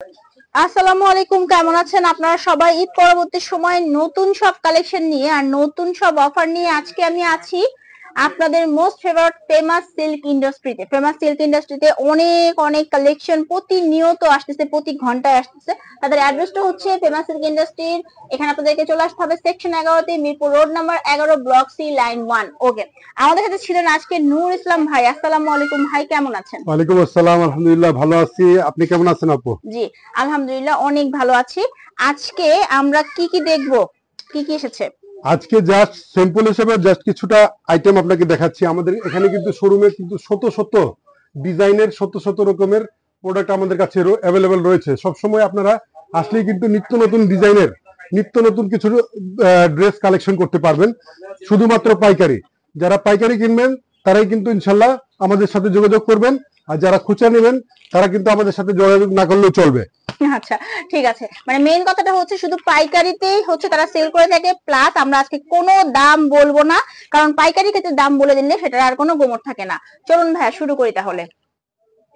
আসসালামু আলাইকুম, কেমন আছেন আপনারা সবাই? ঈদ পরবর্তী সময় নতুন সব কালেকশন নিয়ে আর নতুন সব অফার নিয়ে আজকে আমি আছি আপনাদের মোস্ট ফেভারিট ফেমাস সিল্ক ইন্ডাস্ট্রিতে। অনেক অনেক কালেকশন প্রতিনিয়ত আসতেছে, প্রতি ঘন্টায় আসতেছে। তাদের অ্যাড্রেসটা হচ্ছে ফেমাস সিল্ক ইন্ডাস্ট্রির। এখানে আপনাদেরকে চলে আসতে হবে সেকশন 11-তে, Mirpur road number 11, block C, line 1। Okay, আমাদের সাথে ছিলেন আজকে নূর ইসলাম ভাই। আসসালামু আলাইকুম ভাই, কেমন আছেন? ওয়ালাইকুম আসসালাম, আলহামদুলিল্লাহ ভালো আছি। আপনি কেমন আছেন আপু? জি, আলহামদুলিল্লাহ অনেক ভালো আছি। আজকে আমরা কি কি দেখবো, কি কি এসেছে? আজকে জাস্ট স্যাম্পল হিসেবে জাস্ট কিছুটা আইটেম আপনাকে দেখাচ্ছি। আমাদের এখানে কিন্তু শোরুমে কিন্তু শত শত ডিজাইনের শত শত রকমের প্রোডাক্ট আমাদের কাছে অ্যাভেলেবেল রয়েছে। সবসময় আপনারা আসলেই কিন্তু নিত্য নতুন ডিজাইনের নিত্য নতুন কিছু ড্রেস কালেকশন করতে পারবেন, শুধুমাত্র পাইকারি। যারা পাইকারি কিনবেন তারাই কিন্তু ইনশাল্লাহ আমাদের সাথে যোগাযোগ করবেন, আর যারা খুচরা নেবেন তারা কিন্তু আমাদের সাথে যোগাযোগ না করলেও চলবে। আচ্ছা, ঠিক আছে। মানে মেইন কথাটা হচ্ছে শুধু পাইকারিতেই হচ্ছে তারা সেল করে থাকে, প্লাস আমরা আজকে কোনো দাম বলবো না, কারণ পাইকারি ক্ষেত্রে দাম বলে দিলে সেটার আর কোনো গোমর থাকে না। চলুন ভাইয়া শুরু করি তাহলে।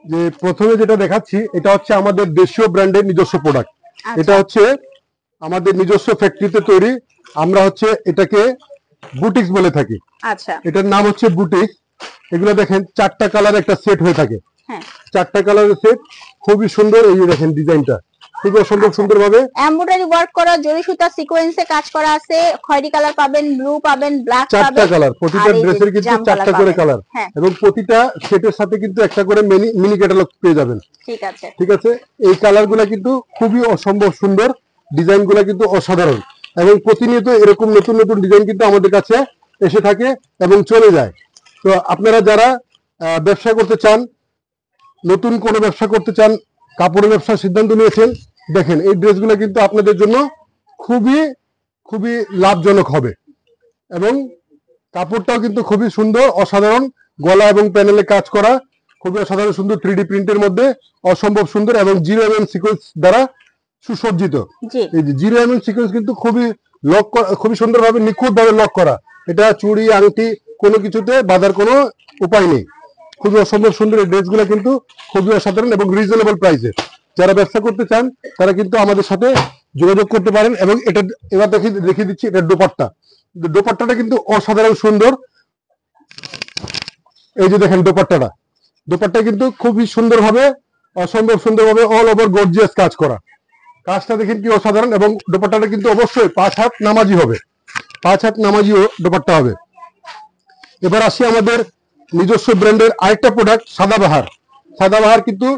যে প্রথমে যেটা দেখাচ্ছি এটা হচ্ছে আমাদের দেশীয় ব্র্যান্ডের নিজস্ব প্রোডাক্ট। আচ্ছা এটা হচ্ছে আমাদের নিজস্ব ফ্যাক্টরিতে তৈরি। আমরা হচ্ছে এটাকে বুটিক্স বলে থাকি। আচ্ছা, এটার নাম হচ্ছে বুটিক্স। এগুলো দেখেন চারটা কালার একটা সেট হয়ে থাকে, হ্যাঁ। চারটা কালারের সেট, খুবই সুন্দর। এই যে দেখেন ডিজাইনটা খুবই অসম্ভব আচ্ছা, সুন্দর ভাবে এমব্রয়ডারি ওয়ার্ক করা, জরি সুতা সিকোয়েন্সে কাজ করা আছে। খয়েরি কালার পাবেন, ব্লু পাবেন, ব্ল্যাক চারটা পাবেন, কালার, আর প্রতিটা এই যে ড্রেসের কিন্তু জাম কালার চারটা করে পাবেন। কালার, হ্যাঁ, এবং প্রতিটা সেটের সাথে কিন্তু একটা করে মিনি ক্যাটালগ পেয়ে যাবেন। ঠিক আছে। ঠিক আছে, এই কালার গুলা কিন্তু খুবই অসম্ভব সুন্দর, ডিজাইন গুলা কিন্তু অসাধারণ, এবং প্রতিনিয়ত এরকম নতুন নতুন ডিজাইন কিন্তু আমাদের কাছে এসে থাকে এবং চলে যায়। তো আপনারা যারা ব্যবসা করতে চান, নতুন কোনো ব্যবসা করতে চান, কাপড়ের ব্যবসার সিদ্ধান্ত নিয়েছেন, দেখেন এই ড্রেসগুলো কিন্তু আপনাদের জন্য খুবই খুবই লাভজনক হবে। এবং কাপড়টাও কিন্তু খুবই সুন্দর, অসাধারণ, গলা এবং প্যানেলে কাজ করা, খুবই অসাধারণ সুন্দর 3D প্রিন্টের মধ্যে, অসম্ভব সুন্দর, এবং 0mm সিকোয়েন্স দ্বারা সুসজ্জিত। জি, এই যে 0mm সিকোয়েন্স কিন্তু খুবই লক করা, খুবই সুন্দরভাবে নিখুঁত ভাবে লক করা। এটা চুড়ি আংটি কোনো কিছুতে বাঁধার কোনো উপায় নেই। খুবই অসম্ভব সুন্দর এই ড্রেসগুলো কিন্তু খুবই অসাধারণ এবং রিজনেবল প্রাইসে। যারা ব্যবসা করতে চান তারা কিন্তু আমাদের সাথে যোগাযোগ করতে পারেন। এবং এটা এবার দেখিয়ে দিচ্ছি, এটা দোপাট্টা। দোপাট্টাটা কিন্তু অসাধারণ সুন্দর। এই যে দেখেন দোপাট্টাটা, দোপাট্টা কিন্তু খুবই সুন্দরভাবে, অসম্ভব সুন্দরভাবে অল ওভার গর্জিয়াস কাজ করা। কাজটা দেখেন কি অসাধারণ, এবং দোপাট্টাটা কিন্তু অবশ্যই 5 হাত নামাজি হবে, 5 হাত নামাজিও দোপাট্টা হবে। এবার আসি আমাদের নিজস্ব ব্র্যান্ডের আরেকটা প্রোডাক্ট, সাদাবাহার। সাদাবাহার কিন্তু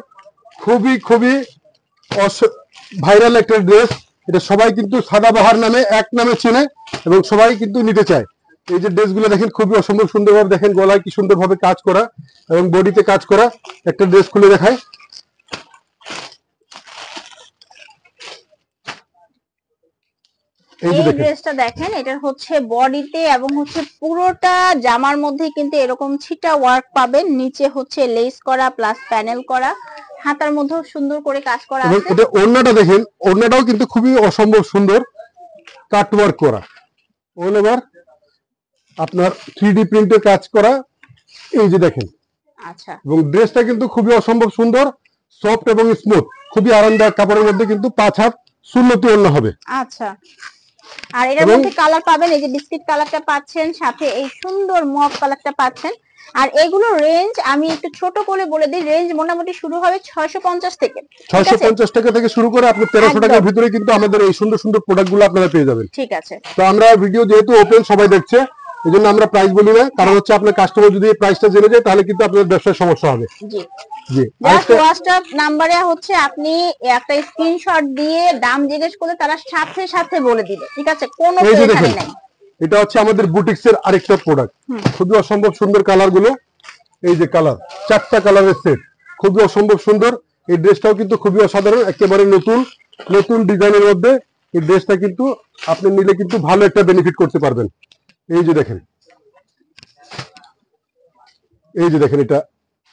খুবই খুবই ভাইরাল একটা ড্রেস। এটা সবাই কিন্তু সাদাবাহার নামে এক নামে চেনে এবং সবাই কিন্তু নিতে চায়। এই যে ড্রেসগুলো দেখেন খুবই অসম্ভব সুন্দরভাবে, দেখেন গলায় কি সুন্দরভাবে কাজ করা এবং বডিতে কাজ করা। একটা ড্রেস খুলে দেখায়, এই যে এই দেখেন। ড্রেসটা দেখেন, এটা হচ্ছে বডিতে এবং হচ্ছে পুরোটা জামার মধ্যে কিন্তু এরকম ছিটা ওয়ার্ক পাবেন। নিচে হচ্ছে লেস করা প্লাস প্যানেল করা, হাতার মধ্যেও সুন্দর করে কাজ করা এবং আছে। এটা ওড়নাটা দেখেন, ওড়নাটাও কিন্তু খুবই অসম্ভব সুন্দর, কাট ওয়ার্ক করা, অল ওভার আপনার 3D প্রিন্টের কাজ করা। এই যে দেখেন, আচ্ছা, এবং ড্রেসটা কিন্তু খুবই অসম্ভব সুন্দর, সফট এবং স্মুথ, খুবই আরামদায়ক কাপড়ের মধ্যে, কিন্তু 5 হাত সুন্নতি ওড়না হবে। আচ্ছা। আর এটার এবং মধ্যে কালার পাবেন, এই যে বিস্কিট কালারটা পাচ্ছেন, সাথে এই সুন্দর মভ কালারটা পাচ্ছেন। আর এগুলো রেঞ্জ আমি একটু ছোট করে বলে দিই, রেঞ্জ মোটামুটি শুরু হবে 650 থেকে। ঠিক আছে, 650 টাকা থেকে শুরু করে আপনি 1300 একদম টাকার ভিতরে কিন্তু আমাদের এই সুন্দর সুন্দর প্রোডাক্টগুলো আপনারা পেয়ে যাবেন। ঠিক আছে। তো আমরা ভিডিও যেহেতু ওপেন, সবাই দেখছে, এই জন্য আমরা প্রাইস বলি না, কারণ হচ্ছে আপনার কাস্টমার যদি এই প্রাইসটা জেনে যায় তাহলে কিন্তু আপনার ব্যবসায় সমস্যা হবে। জি, জি, জাস্ট আরেকটা হোয়াটসঅ্যাপ নাম্বারে হচ্ছে আপনি একটা স্ক্রিনশট দিয়ে দাম জিজ্ঞেস করলে তারা সাথে সাথে বলে দিবে। ঠিক আছে, কোনো এই যে পেরেশানি দেখেন, নাই। এটা হচ্ছে আমাদের বুটিক্সের আরেকটা প্রোডাক্ট, খুবই অসম্ভব সুন্দর কালার গুলো। এই যে কালার, চারটা কালারের সেট, খুবই অসম্ভব সুন্দর। এই ড্রেসটাও কিন্তু খুবই অসাধারণ, একেবারে নতুন নতুন ডিজাইনের মধ্যে। এই ড্রেসটা কিন্তু আপনি নিলে কিন্তু ভালো একটা বেনিফিট করতে পারবেন। এই যে দেখেন, এই যে দেখেন, এটা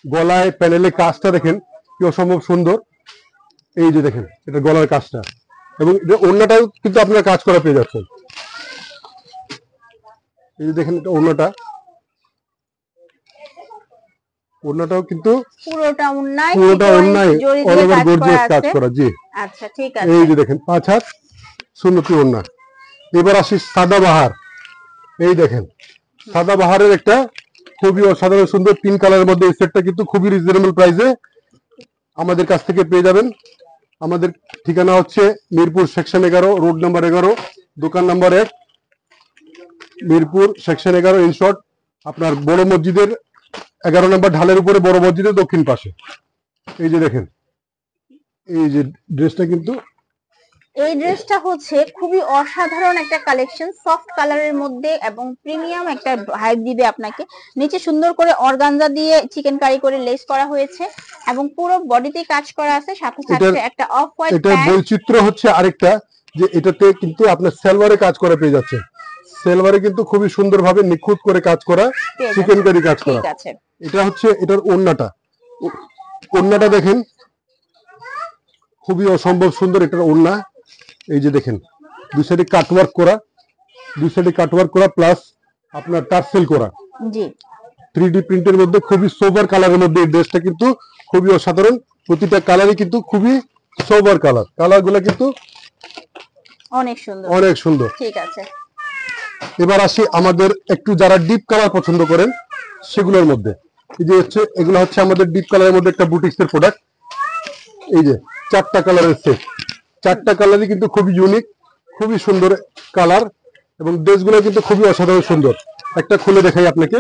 গলায় প্যানেলে কাজটা দেখেন কি অসম্ভব সুন্দর। এই যে দেখেন এটা গলার কাজটা, এবং ওড়নাটাও কিন্তু আপনারা কাজ করা পেয়ে যাচ্ছেন। এই যে দেখেন এটা ওড়নাটা, ওড়নাটাও কিন্তু পুরোটা অন্যায় জড়ি অল দিয়ে ওভার কাজ করা গর্জিয়াস কাজ আছে। করা। জি, আচ্ছা ঠিক আছে। এই যে দেখেন 5 হাত সুন্নতি ওড়না। এবার আসি সাদাবাহার। এই দেখেন সাদাবাহারের একটা খুবই অসাধারণ সুন্দর 3 কালারের মধ্যে এই সেটটা কিন্তু খুবই রিজনেবল প্রাইসে আমাদের কাছ থেকে পেয়ে যাবেন। আমাদের ঠিকানা হচ্ছে মিরপুর সেকশন 11, রোড নাম্বার 11, দোকান number 1, Mirpur section 11, in short আপনার বড় মসজিদের 11 নম্বর ঢালের উপরে বড় মসজিদের দক্ষিণ পাশে। এই যে দেখেন এই যে ড্রেসটা কিন্তু এই ড্রেসটা হচ্ছে খুবই অসাধারণ একটা কালেকশন, সফট কালারের মধ্যে এবং প্রিমিয়াম একটা ভাইব দিবে আপনাকে। নিচে সুন্দর করে অর্গানজা দিয়ে চিকেন কারি করে লেস করা হয়েছে এবং পুরো বডিতে কাজ করা আছে, সাথে থাকছে একটা অফ হোয়াইট এটা প্যান্ট। বৈচিত্র্য হচ্ছে আরেকটা যে এটাতে কিন্তু আপনার সালোয়ারে কাজ করা পেয়ে যাচ্ছে। সালোয়ারে কিন্তু খুবই সুন্দরভাবে নিখুঁত করে কাজ করা, চিকেন কারি কাজ করা। ঠিক আছে, এটা হচ্ছে এটার ওড়নাটা। ওড়নাটা দেখেন খুবই অসম্ভব সুন্দর এটার ওড়না। এই যে দেখেন দুই সাইডে কাটওয়ার্ক করা, প্লাস আপনার টার্সেল করা। জি, 3D প্রিন্টের মধ্যে খুবই সোবার কালারের মধ্যে এই ড্রেসটা কিন্তু খুবই অসাধারণ। প্রতিটা কালারই কিন্তু খুবই সোবার কালারগুলো কিন্তু অনেক সুন্দর। ঠিক আছে। এবার আসি আমাদের একটু যারা ডিপ কালার পছন্দ করেন সেগুলোর মধ্যে। এই যে হচ্ছে এগুলো হচ্ছে আমাদের ডিপ কালারের মধ্যে একটা বুটিক্সের প্রোডাক্ট। এই যে 4টা কালারের সেট, 4টা কালারই কিন্তু খুবই ইউনিক, খুবই সুন্দর কালার এবং ড্রেসগুলো কিন্তু খুবই অসাধারণ সুন্দর। একটা খুলে দেখাই আপনাকে।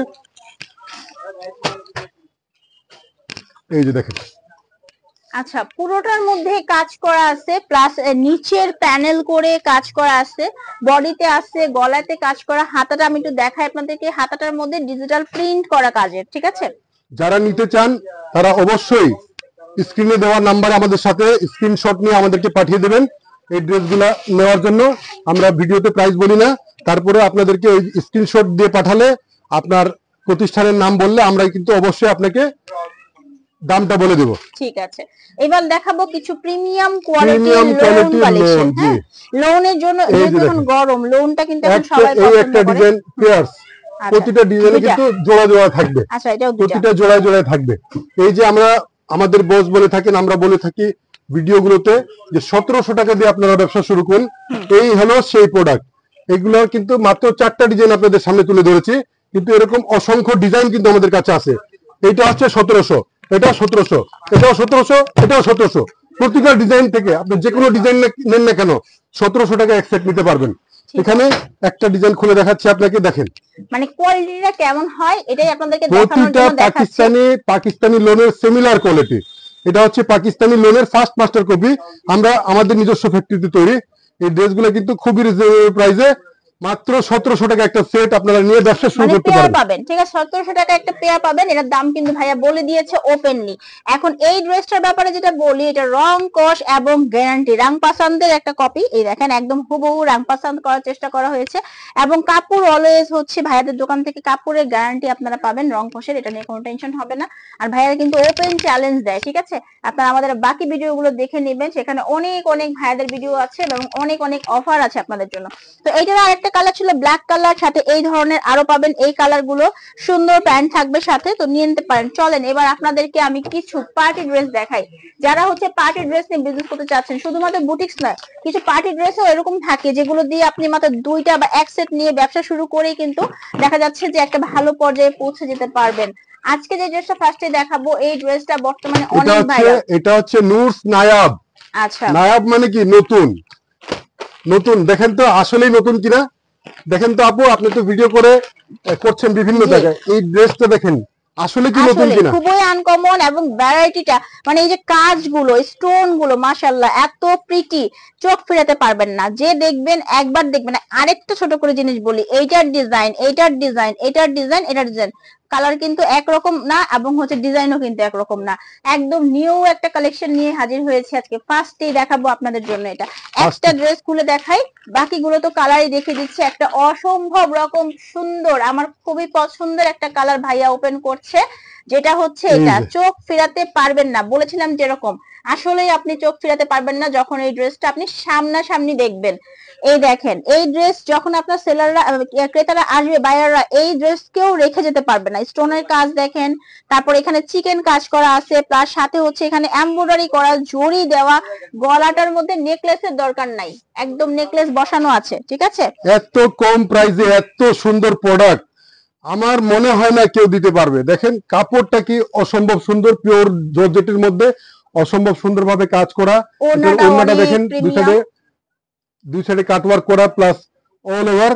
এই যে দেখেন আচ্ছা, পুরোটার মধ্যে কাজ করা আছে, প্লাস নিচের প্যানেল করে কাজ করা আছে, বডিতে আছে, গলাতে কাজ করা। হাতাটা আমি একটু দেখাই আপনাদেরকে, হাতাটার মধ্যে ডিজিটাল প্রিন্ট করা কাজের। ঠিক আছে, যারা নিতে চান তারা অবশ্যই স্ক্রিনে দেওয়া নাম্বারে আমাদের সাথে স্ক্রিনশট নিয়ে আমাদেরকে পাঠিয়ে দেবেন। এই ড্রেসগুলো নেওয়ার জন্য আমরা ভিডিওতে প্রাইস বলি না, তারপরে আপনাদেরকে ওই স্ক্রিনশট দিয়ে পাঠালে আপনার প্রতিষ্ঠানের নাম বললে আমরা কিন্তু অবশ্যই আপনাকে দামটা বলে দেব। ঠিক আছে। এবার দেখাবো কিছু প্রিমিয়াম কোয়ালিটির লোন কালেকশন। হ্যাঁ, লোনের জন্য যখন গরম, লোনটা কিন্তু এখন সবাই পছন্দ করে। এই একটা ডিজাইন পেয়ারস, প্রতিটা ডিজাইনে কিন্তু জোড়া জোড়া থাকবে। আচ্ছা, এটাও প্রতিটা জোড়ায় জোড়ায় থাকবে। এই যে আমরা আমাদের বস বলে থাকেন, আমরা বলে থাকি ভিডিওগুলোতে যে 1700 টাকা দিয়ে আপনারা ব্যবসা শুরু করুন। এই হলো সেই প্রোডাক্ট। এগুলো কিন্তু মাত্র 4টা ডিজাইন আপনাদের সামনে তুলে ধরেছি, কিন্তু এরকম অসংখ্য ডিজাইন কিন্তু আমাদের কাছে আছে। এটা হচ্ছে 1700, এটাও 1700, এটাও 1700, এটাও 1700। প্রতিটা ডিজাইন থেকে আপনি যে কোনো ডিজাইন নেন না কেন 1700 টাকা এক সেট নিতে পারবেন। এখানে একটা ডিজাইন খুলে দেখাচ্ছি আপনাকে, দেখেন মানে কোয়ালিটিটা কেমন হয় এটাই আপনাদেরকে দেখানোর জন্য দেখাচ্ছি। পাকিস্তানি লোনের সিমিলার কোয়ালিটি। এটা হচ্ছে পাকিস্তানি লোনের ফার্স্ট মাস্টার কপি, আমরা আমাদের নিজস্ব ফ্যাক্টরিতে তৈরি। এই ড্রেসগুলো কিন্তু খুবই রিজনেবল প্রাইসে মাত্র 1700 টাকা একটা সেট আপনারা নিয়ে ব্যবসা শুরু করতে পারবেন। ঠিক আছে, 1700 টাকা একটা পেয়ার পাবেন। এটার দাম কিন্তু ভাইয়া বলে দিয়েছে ওপেনলি। এখন এই ড্রেসটার ব্যাপারে যেটা বলি, এটা রং কস এবং গ্যারান্টি, রাং পাসান্দের একটা কপি। এই দেখেন একদম হুবহু রাং পাসান্দ করার চেষ্টা করা হয়েছে এবং কাপড় অলওয়েজ হচ্ছে ভাইয়াদের দোকান থেকে কাপড়ের গ্যারান্টি আপনারা পাবেন, রং কসের, এটা নিয়ে কোনো টেনশন হবে না। আর ভাইয়ারা কিন্তু ওপেন চ্যালেঞ্জ দেয়। ঠিক আছে, আপনারা আমাদের বাকি ভিডিওগুলো দেখে নেবেন, সেখানে অনেক অনেক ভাইয়াদের ভিডিও আছে এবং অনেক অনেক অফার আছে আপনাদের জন্য। তো এইটার আরেকটা কালার ছিল ব্ল্যাক কালার, সাথে এই ধরনের আরো পাবেন এই কালার গুলো, সুন্দর প্যান্ট থাকবে সাথে, তো নিয়ে নিতে পারেন। চলেন এবার আপনাদেরকে আমি কিছু পার্টি ড্রেস দেখাই। যারা হচ্ছে পার্টি ড্রেস নিয়ে বিজনেস করতে চাচ্ছেন, শুধুমাত্র বুটিক্স নয়, কিছু পার্টি ড্রেসও এরকম থাকে যেগুলো দিয়ে আপনি মাত্র 2টা বা এক সেট নিয়ে ব্যবসা শুরু করেই কিন্তু দেখা যাচ্ছে যে একটা ভালো পর্যায়ে পৌঁছে যেতে পারবেন। আজকে যে ড্রেসটা ফার্স্টে দেখাবো, এই ড্রেসটা বর্তমানে অনেক ভাইরাল। এটা হচ্ছে নূরস নায়াব। আচ্ছা, নায়াব মানে কি নতুন। নতুন দেখেন তো আসলেই নতুন কিনা, দেখেন তো আপু, আপনি তো ভিডিও করে করছেন বিভিন্ন জায়গায়, এই ড্রেসটা দেখেন আসলে কি নতুন কিনা। খুবই আনকমন এবং ভ্যারাইটিটা, মানে এই যে কাজগুলো, স্টোন গুলো মাশাআল্লাহ এত প্রিটি, চোখ ফিরাতে পারবেন না। যে দেখবেন একবার দেখবেন। আরেকটা ছোট করে জিনিস বলি, এইটার ডিজাইন, এইটার ডিজাইন, এইটার ডিজাইন, এটার ডিজাইন, কালার কিন্তু একরকম না এবং হচ্ছে ডিজাইনও কিন্তু একরকম না। একদম নিউ একটা কালেকশন নিয়ে হাজির হয়েছে আজকে। ফার্স্টেই দেখাবো আপনাদের জন্য এটা। একটা ড্রেস খুলে দেখাই, বাকিগুলো তো কালারই দেখে দিচ্ছে। একটা অসম্ভব রকম সুন্দর, আমার খুবই পছন্দের একটা কালার ভাইয়া ওপেন করছে। যেটা হচ্ছে এটা চোখ ফেরাতে পারবেন না, বলেছিলাম যেরকম আসলেই আপনি চোখ ফেরাতে পারবেন না যখন এই ড্রেসটা আপনি সামনাসামনি দেখবেন। এই দেখেন, এই ড্রেস যখন আপনার সেলাররা ক্রেতারা আসবে, বায়াররা এই ড্রেস কেউ রেখে যেতে পারবে না। স্টোনের কাজ দেখেন, তারপর এখানে চিকেন কাজ করা আছে, প্লাস সাথে হচ্ছে এখানে এমব্রয়ডারি করা, জড়ি দেওয়া, গলাটার মধ্যে নেকলেসের দরকার নাই, একদম নেকলেস বসানো আছে, ঠিক আছে। এত কম প্রাইসে এত সুন্দর প্রোডাক্ট আমার মনে হয় না কেউ দিতে পারবে। দেখেন কাপড়টা কি অসম্ভব সুন্দর, পিওর জর্জেটের মধ্যে অসম্ভব সুন্দর ভাবে কাজ করা। ওড়নাটা দেখেন দুই সাইডে কাটওয়ার্ক করা, প্লাস অল ওভার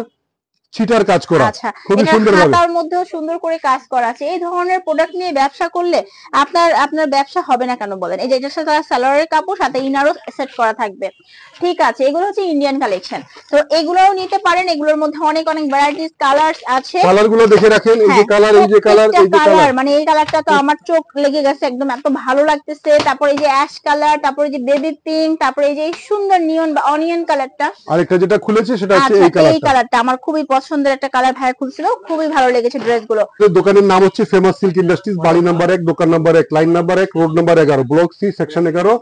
চিটার কাজ করা, খুবই সুন্দর ভাবে। হাতার মধ্যেও সুন্দর করে কাজ করা আছে। এই ধরনের প্রোডাক্ট নিয়ে ব্যবসা করলে আপনার ব্যবসা হবে না কেন বলেন? এই যে এটার সাথে সালোয়ারের কাপড়, সাথে ইনারও সেট করা থাকবে, ঠিক আছে। এগুলো হচ্ছে ইন্ডিয়ান কালেকশন, তো এগুলোও নিতে পারেন। এগুলোর মধ্যে অনেক অনেক ভ্যারাইটিস কালার আছে, কালারগুলো দেখে রাখেন। এই যে কালার, এই যে কালার, এই যে কালার, মানে এই কালারটা তো আমার চোখ লেগে গেছে একদম, এত ভালো লাগতেছে। তারপর এই যে অ্যাশ কালার, তারপর এই যে বেবি পিঙ্ক, তারপর এই যে সুন্দর নিয়ন বা অনিয়ন কালারটা, আরেকটা যেটা খুলেছে সেটা হচ্ছে এই কালারটা আমার খুবই পছন্দের একটা কালার, ভাই খুলছিল, খুবই ভালো লেগেছে ড্রেসগুলো। দোকানের নাম হচ্ছে ফেমাস সিল্ক ইন্ডাস্ট্রিজ, বাড়ি নাম্বার 1, দোকান number 1, line number 1, road number 11, block C, section 11,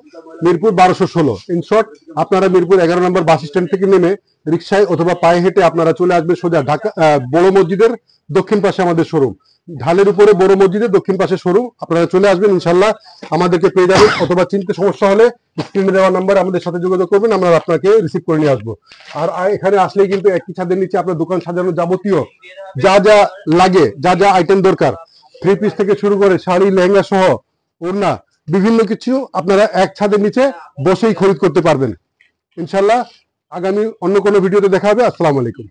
Mirpur 1216। In short, আপনারা মিরপুর 11 নম্বর বাস স্ট্যান্ড থেকে নেমে রিকশায় অথবা পায়ে হেঁটে আপনারা চলে আসবেন সোজা ঢাকা বড় মসজিদের দক্ষিণ পাশে আমাদের শোরুম, ঢালের উপরে বড় মসজিদের দক্ষিণ পাশে শোরুম। আপনারা চলে আসবেন, ইনশাল্লাহ আমাদেরকে পেয়ে যাবেন, অথবা চিনতে সমস্যা হলে স্ক্রিনে দেওয়া নাম্বার আমাদের সাথে যোগাযোগ করবেন, আমরা আপনাকে রিসিভ করে নিয়ে আসবো। আর এখানে আসলেই কিন্তু একই ছাদের নিচে আপনার দোকান সাজানোর যাবতীয় যা যা লাগে, যা যা আইটেম দরকার, 3 পিস থেকে শুরু করে শাড়ি, লেহেঙ্গা সহ ওড়না, বিভিন্ন কিছু আপনারা এক ছাদের নিচে বসেই খরিদ করতে পারবেন। ইনশাল্লাহ আগামী অন্য কোনো ভিডিওতে দেখা হবে। আসসালামু আলাইকুম।